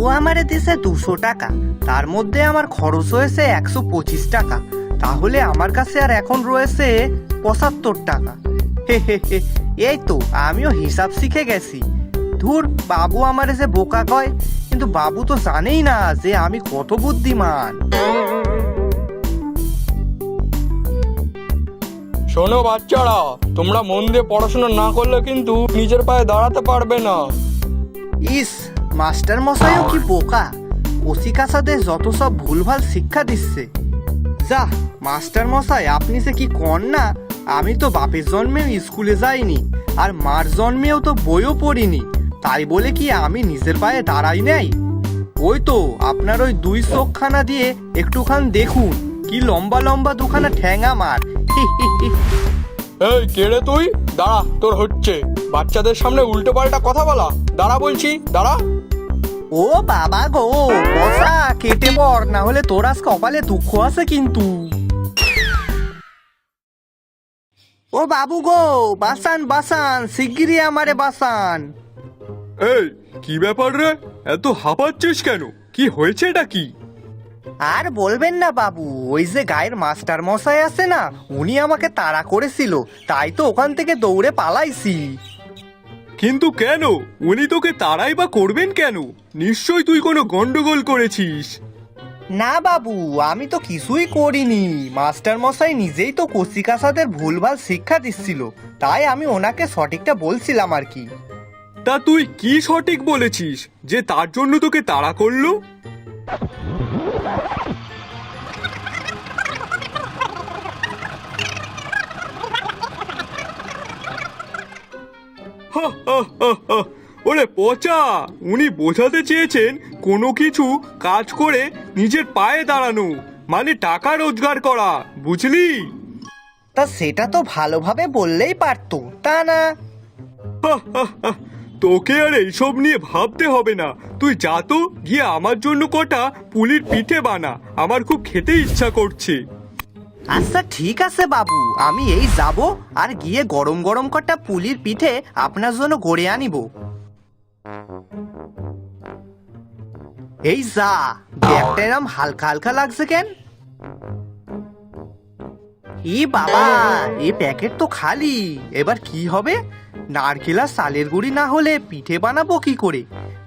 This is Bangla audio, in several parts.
বাবু আমারে দিছে 200 টাকা, তার মধ্যে আমার খরচ হয়েছে 125 টাকা। তাহলে আমার কাছে আর এখন রয়েছে 75 টাকা। হে হে হে, এই তো আমিও হিসাব শিখে গেছি। ধুর, বাবু আমারে যে বোকা কয়, কিন্তু বাবু তো জানেই না যে আমি কত বুদ্ধিমান। শোনো বাচ্চারা, তোমরা মন দিয়ে পড়াশোনা না করলে কিন্তু নিজের পায়ে দাঁড়াতে পারবে না। ইস, মাস্টার মশাইও কি বোকা, ওসিকাসাদের যত সব ভুলভাল শিক্ষা দিচ্ছে। যা মাস্টার মশাই, আপনি যে কি কর না। আমি তো বাপের জন্মেও স্কুলে যাইনি, আর মার জন্মেও তো বইও পড়িনি, তাই বলে কি আমি নিজের পায়ে দাঁড়াই নাই? ওই তো আপনার ওই 2 চোখখানা দিয়ে একটুখান দেখুন, কি লম্বা লম্বা দুখানা ঠ্যাং আমার। এই কে রে তুই? দাঁড়া, তোর হচ্ছে। বাচ্চাদের সামনে উল্টো পাল্টা কথা বলা। দাঁড়া বলছি, দাঁড়া। ও বাবা গো, বসা কেটে পড়, না হলে তোর আজ কপালে দুঃখ আছে কিন্তু। ও বাবু গো, বাসান বাসান, শিগগিরই আমারে বাসান। এই কি ব্যাপার রে, এত হাঁপাচ্ছিস কেন? কি হয়েছে, এটা কি? আর বলবেন না বাবু, ওই যে গায়ের মাস্টার মশাই আছে না, উনি আমাকে তাড়া করেছিল, তাই তো ওখান থেকে দৌড়ে পালাইছি। কিন্তু কেন? উনি তোকে তাড়াই বা করবেন কেন? নিশ্চয়ই তুই কোনো গন্ডগোল করেছিস। না বাবু, আমি তো কিছুই করিনি। মাস্টার মশাই নিজেই তো কচিকাচাদের ভুলভাল শিক্ষা দিচ্ছিল, তাই আমি ওনাকে সঠিকটা বলছিলাম আর কি। তা তুই কি সঠিক বলেছিস যে তার জন্য তোকে তাড়া করলো? ওরে পচা, উনি বোঝাতে চেয়েছেন কোনো কিছু কাজ করে নিজের পায়ে দাঁড়ানো মানে টাকা রোজগার করা, বুঝলি? তা সেটা তো ভালোভাবে বললেই পারতো, তা না? তোকে আর এইসব নিয়ে ভাবতে হবে না। তুই যা তো গিয়ে আমার জন্য কটা পুলির পিঠে বানা, আমার খুব খেতে ইচ্ছা করছে। আচ্ছা ঠিক আছে বাবু, আমি এই যাব, আর গিয়ে গরম গরম কটা পুলির পিঠে আপনার জন্য গড়ে আনিব। এই যা, ব্যাগটা এরম হালকা হালকা লাগছে কেন? ই বাবা, এই প্যাকেট তো খালি। এবার কি হবে? নারকেল আর চালের গুঁড়ি না হলে পিঠে বানাবো কি করে?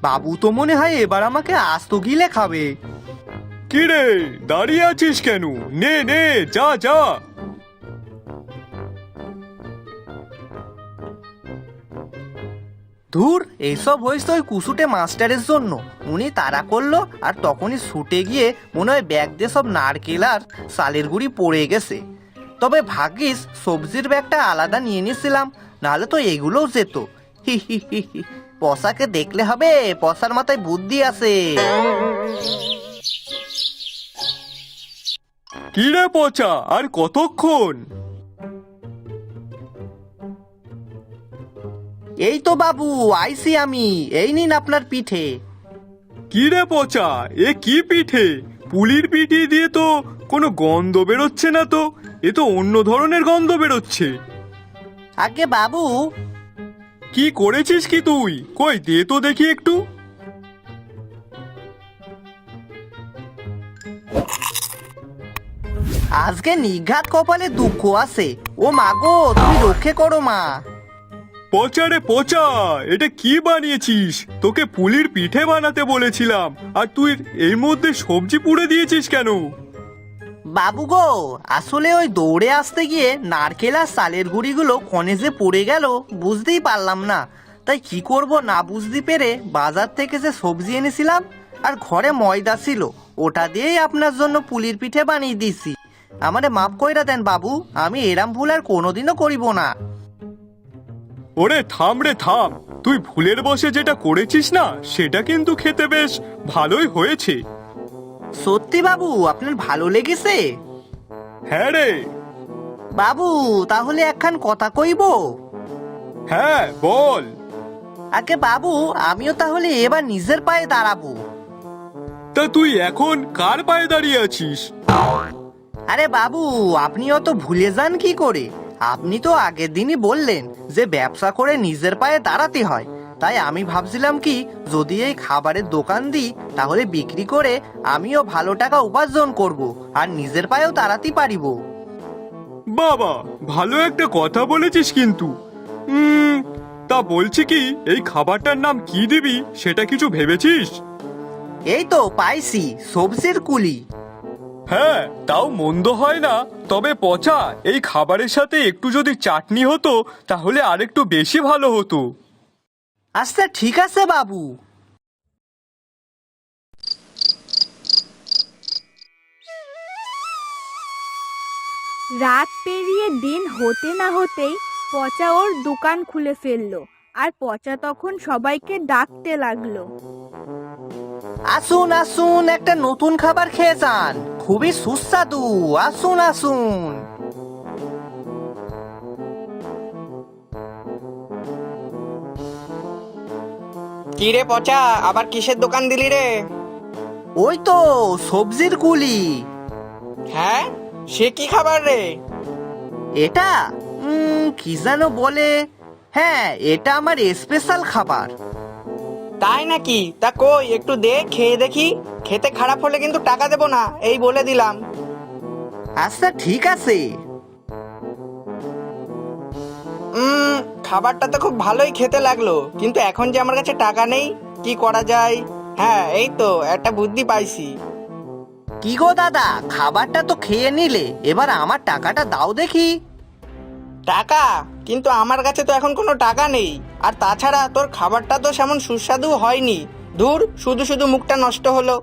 বাবু তো মনে হয় এবার আমাকে আস্ত গিলে খাবে। কি রে, দাঁড়িয়ে আছিস কেন? নে নে, যা যা। ধুর, এইসব হয়েছে ওই কুসুটে মাস্টারের জন্য। উনি তাড়া করলো, আর তখনই ছুটে গিয়ে মনে হয় ব্যাগ দিয়ে সব নারকেল আর চালের গুঁড়ি পড়ে গেছে। তবে ভাগ্যিস সবজির ব্যাগটা আলাদা নিয়ে নিয়েছিলাম, নাহলে তো এগুলোও যেত। হি হি হি হি, পসাকে দেখলে হবে, পসার মাথায় বুদ্ধি আছে। কি রে পচা, আর কতক্ষণ? এই তো বাবু আইছি আমি, এই নিন আপনার পিঠে। কি রে পচা, এ কি পিঠে? পুলির পিঠে দিয়ে তো কোনো গন্ধ বেরোচ্ছে না তো, এ তো অন্য ধরনের গন্ধ বেরোচ্ছে। আগে বাবু, কি করেছিস কি তুই? কই দে তো দেখি একটু। আজকে নিঘাত কপালে দুঃখ আছে। ও মা গো, তুমি রক্ষে করো মা। পচা রে পচা, এটা কি বানিয়েছিস? তোকে পুলির পিঠে বানাতে বলেছিলাম, আর তুই এর মধ্যে সবজি পুড়ে দিয়েছিস কেন? বাবু গো, আসলে ওই দৌড়ে আসতে গিয়ে নারকেল আর চালের গুঁড়িগুলো কনে যে পড়ে গেল বুঝতেই পারলাম না। তাই কি করব না বুঝতে পেরে বাজার থেকে যে সবজি এনেছিলাম আর ঘরে ময়দা ছিল, ওটা দিয়েই আপনার জন্য পুলির পিঠে বানিয়ে দিছি। আমারে মাফ কইরা দেন বাবু, আমি এরাম ভুল আর কোনোদিনও করিব না। ওরে থাম রে থাম, তুই ভুলের বসে যেটা করেছিস না, সেটা কিন্তু খেতে বেশ ভালোই হয়েছে। সত্যি বাবু, আপনার ভালো লেগেছে? হ্যাঁ রে। বাবু তাহলে একখান কথা কইব? হ্যাঁ বল। আগে বাবু, আমিও তাহলে এবার নিজের পায়ে দাঁড়াবো। তা তুই এখন কার পায়ে দাঁড়িয়ে আছিস? আরে বাবু, আপনি অত ভুলে যান কি করে? আপনি তো আগের দিনই বললেন যে ব্যবসা করে নিজের পায়ে দাঁড়াতে হয়। তাই আমি ভাবছিলাম কি যদি এই খাবারের দোকান দিই তাহলে বিক্রি করে আমিও ভালো টাকা উপার্জন করব আর নিজের পায়েও দাঁড়াতে পারিব। বাবা, ভালো একটা কথা বলেছিস কিন্তু। তা বলছি কি, এই খাবারটার নাম কি দিবি সেটা কিছু ভেবেছিস? এই তো পাইছি, সবজির কুলি। হ্যাঁ, তাও মন্দ হয় না। তবে পচা, এই খাবারের সাথে একটু যদি চাটনি হতো তাহলে আরেকটু বেশি ভালো হতো। আচ্ছা ঠিক আছে বাবু। রাত পেরিয়ে দিন হতে না হতেই পচা ওর দোকান খুলে ফেললো। আর পচা তখন সবাইকে ডাকতে লাগলো। আসুন আসুন, একটা নতুন খাবার খেয়ে যান, খুবই সুস্বাদু, আসুন আসুন। কি রে পচা, আবার কিসের দোকান দিলি রে? ওই তো সবজির কুলি। হ্যাঁ, সে কি খাবার রে? এটা কি যেন বলে, হ্যাঁ এটা আমার স্পেশাল খাবার। তাই নাকি? তা কই একটু দে, খেয়ে দেখি। খেতে খারাপ হলে কিন্তু টাকা দেবো না, এই বলে দিলাম। আচ্ছা ঠিক আছে। খাবারটা তো খুব ভালোই খেতে লাগলো, কিন্তু এখন যে আমার কাছে টাকা নেই, কি করা যায়? হ্যাঁ, এই তো একটা বুদ্ধি পাইছি। কি গো দাদা, খাবারটা তো খেয়ে নিলে, এবার আমার টাকাটা দাও দেখি। টাকা? কিন্তু আমার কাছে তো এখন কোনো টাকা নেই। আর তাছাড়া তোর খাবারটা তো সেমন সুস্বাদু হয়নি। ধুর, শুধু শুধু মুখটা নষ্ট হলো।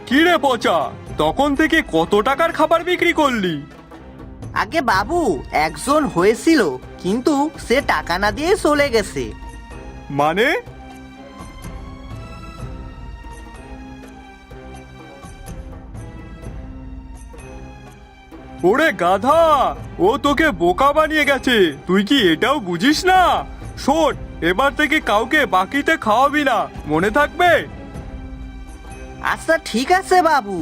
কি রে পচা, তখন থেকে কত টাকার খাবার বিক্রি করলি? আগে বাবু, একজন হয়েছিল, কিন্তু সে টাকা না দিয়ে চলে গেছে। মানে? ওরে গাধা, ও তোকে বোকা বানিয়ে গেছে, তুই কি এটাও বুঝিস না? শোন, এবার থেকে কাউকে বাকিতে খাওয়াবি না, মনে থাকবে? আচ্ছা ঠিক আছে বাবু।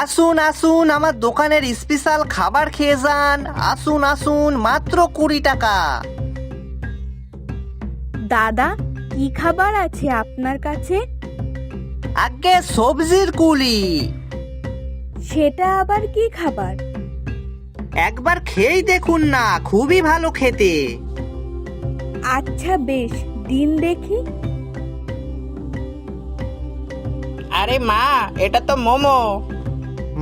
আসুন আসুন, আমার দোকানের স্পেশাল খাবার খেয়ে যান, আসুন আসুন, মাত্র 20 টাকা। দাদা, কি খাবার আছে আপনার কাছে? আগে সবজির কুলি। সেটা আবার কি খাবার? একবার খেয়েই দেখুন না, খুবই ভালো খেতে। আচ্ছা বেশ, দিন দেখি। আরে মা, এটা তো মোমো।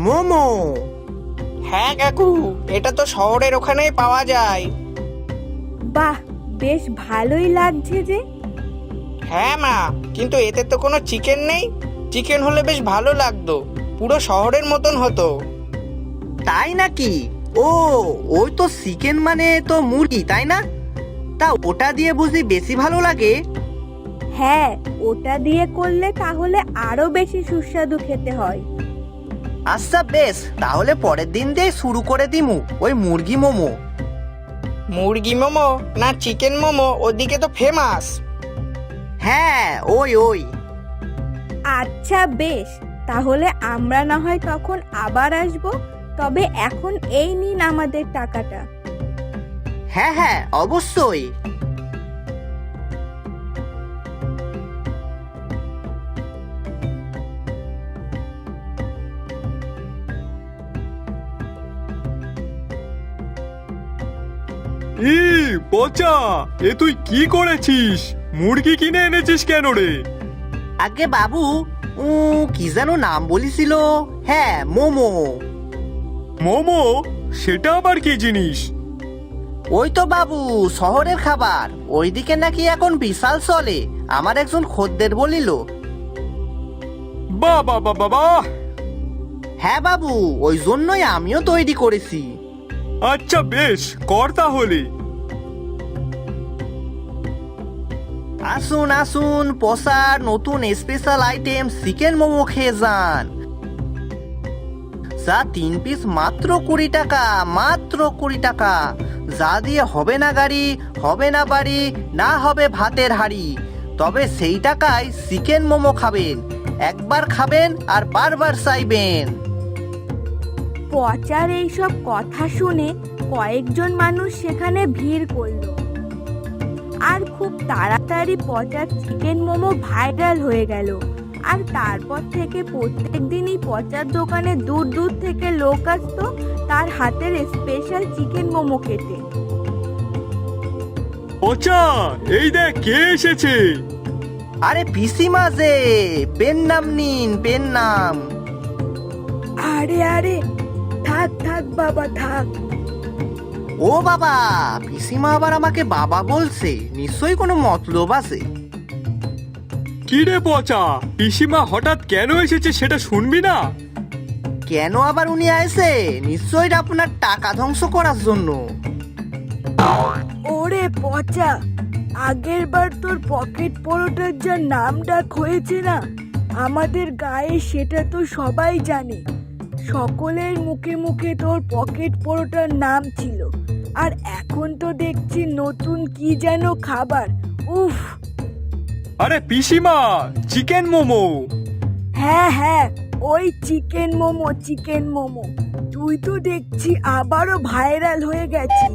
মোমো? হ্যাঁ কাকু, এটা তো শহরের ওখানেই পাওয়া যায়। বাহ, বেশ ভালোই লাগছে যে। হ্যাঁ মা, কিন্তু এতে তো কোনো চিকেন নেই। চিকেন হলে বেশ ভালো লাগতো, পুরো শহরের মতন হতো। তাই নাকি? ও, ওই তো চিকেন মানে তো মুরগি, তাই না? তা ওটা দিয়ে বুঝি বেশি ভালো লাগে? হ্যাঁ, ওটা দিয়ে করলে তাহলে আরো বেশি সুস্বাদু খেতে হয়। আচ্ছা বেশ, তাহলে পরের দিন দিয়ে শুরু করে দিমু ওই মুরগি মোমো। মুরগি মোমো না চিকেন মোমো ওদিকে তো ফেমাস। হ্যাঁ ওই ওই। আচ্ছা বেশ, তাহলে আমরা না হয় তখন আবার আসবো। তবে এখন এই নিন আমাদের টাকাটা। হ্যাঁ হ্যাঁ অবশ্যই। ই পচা, এ তুই কি করেছিস? মুরগি কিনে এনেছিস কেন রে? আগে বাবু, কি যেন নাম বলিছিল, হ্যাঁ মোমো। মোমো? সেটা আবার কি জিনিস? ওই তো বাবু, শহরের খাবার, ওইদিকে নাকি এখন বিশাল চলে, আমার একজন খদ্দের বলিল। বাহ বাহ বাহ বাহ বাহ! হ্যাঁ বাবু, ওই জন্যই আমিও তৈরি করেছি। আচ্ছা বেশ, কর তাহলে। আসুন আসুন, পসার নতুন স্পেশাল আইটেম চিকেন মোমো খেয়ে যান। যা 3 পিস মাত্র 20 টাকা, মাত্র 20 টাকা। যা দিয়ে হবে না গাড়ি, হবে না বাড়ি, না হবে ভাতের হাড়ি। তবে সেই টাকায় চিকেন মোমো খাবেন, একবার খাবেন আর বারবার চাইবেন। পচার এইসব কথা শুনে কয়েকজন মানুষ সেখানে ভিড় করলো আর খুব তাড়াতাড়ি পচার চিকেন মোমো ভাইরাল হয়ে গেল। আর তারপর থেকে প্রত্যেক দিনই পচার দোকানে দূর দূর থেকে লোক আসতো তার হাতের স্পেশাল চিকেন মোমো খেতে। পচা, এই দেখ কে এসেছে। আরে পিসিমা যে, পেন নাম নিন, পেন নাম। আরে আরে থাক থাক বাবা থাক। ও বাবা, পিসিমা আবার আমাকে বাবা বলছে, নিশ্চয়ই কোনো মতলব আছে। কি রে পচা, পিসিমা হঠাৎ কেন এসেছে সেটা শুনবি না? কেন আবার উনি আইছে? নিশ্চয়ই আপনার টাকা ধ্বংস করার জন্য। ওরে পচা, আগের বার তোর পকেট পরোটার যা নাম ডাক হয়েছে না আমাদের গায়ে, সেটা তো সবাই জানে। সকলের মুখে মুখে তোর পকেট পরোটার নাম ছিল। আর এখন তো দেখছি নতুন কি যেন খাবার। উফ! আরে পিসিমা, চিকেন মোমো। হ্যাঁ হ্যাঁ, ওই চিকেন মোমো, চিকেন মোমো। তুই তো দেখছি আবারও ভাইরাল হয়ে গেছিস।